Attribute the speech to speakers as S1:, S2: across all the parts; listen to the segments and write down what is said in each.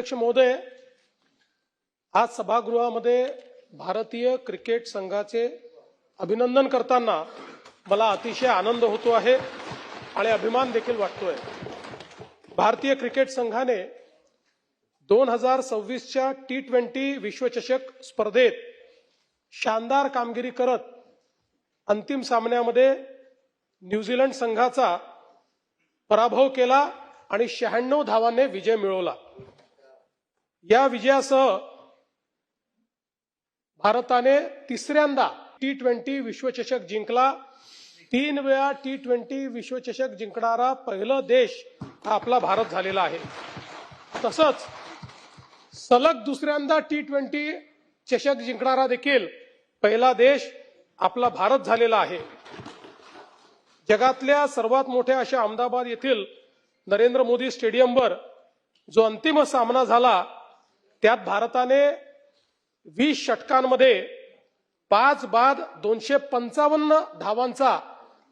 S1: अध्यक्ष महोदय, आज सभागृहामध्ये भारतीय क्रिकेट संघाचे अभिनंदन करताना मला अतिशय आनंद होतो आहे आणि अभिमान देखील वाटतोय। भारतीय क्रिकेट संघाने 2026च्या T20 विश्वचषक स्पर्धेत शानदार कामगिरी करत अंतिम सामन्यामध्ये न्यूझीलंड संघाचा पराभव केला आणि 96 धावांनी विजय मिळवला। या विजयासह भारताने तिसऱ्यांदा T20 विश्वचषक जिंकला। 3 वेळा T20 विश्वचषक जिंकणारा पहिला देश हा आपला भारत झालेला आहे। तसंच सलग दुसऱ्यांदा T20 चषक जिंकणारा देखील पहिला देश आपला भारत झालेला आहे। जगातल्या सर्वात मोठ्या अशा अहमदाबाद येथील नरेंद्र मोदी स्टेडियमवर जो अंतिम सामना झाला त्यात भारताने 20 षटकांमध्ये 5 बाद 255 धावांचा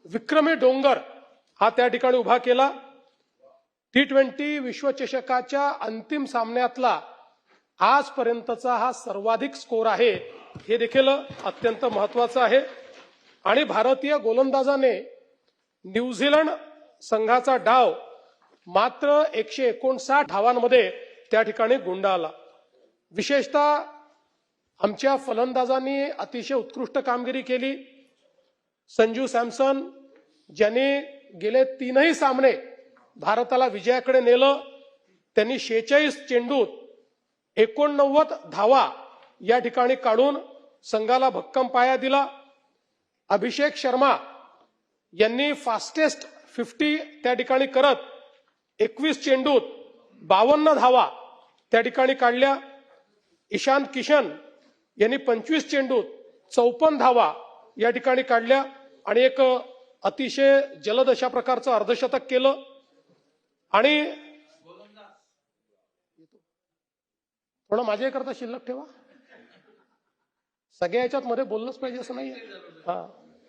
S1: विक्रमी डोंगर हा त्या ठिकाणी उभा केला। T20 विश्वचषकाच्या अंतिम सामन्यातला आजपर्यंतचा हा सर्वाधिक स्कोर आहे, हे देखील अत्यंत महत्त्वाचं आहे। आणि भारतीय गोलंदाजाने न्यूझीलंड संघाचा डाव मात्र 159 धावांमध्ये त्या ठिकाणी गुंडाळला। विशेषतः आमच्या फलंदाजांनी अतिशय उत्कृष्ट कामगिरी केली। संजू सॅमसन ज्यांनी गेले 3 सामने भारताला विजयाकडे नेलं, त्यांनी 46 चेंडूत 89 धावा या ठिकाणी काढून संघाला भक्कम पाया दिला। अभिषेक शर्मा यांनी फास्टेस्ट 50 त्या ठिकाणी करत 21 चेंडूत 52 धावा त्या ठिकाणी काढल्या। ईशान किशन यांनी 25 चेंडूत 54 धावा या ठिकाणी काढल्या आणि एक अतिशय जलद अशा प्रकारचं अर्धशतक केलं। आणि थोडं माझ्याकरता शिल्लक ठेवा, सगळ्या याच्यात मध्ये बोललंच पाहिजे असं नाहीये।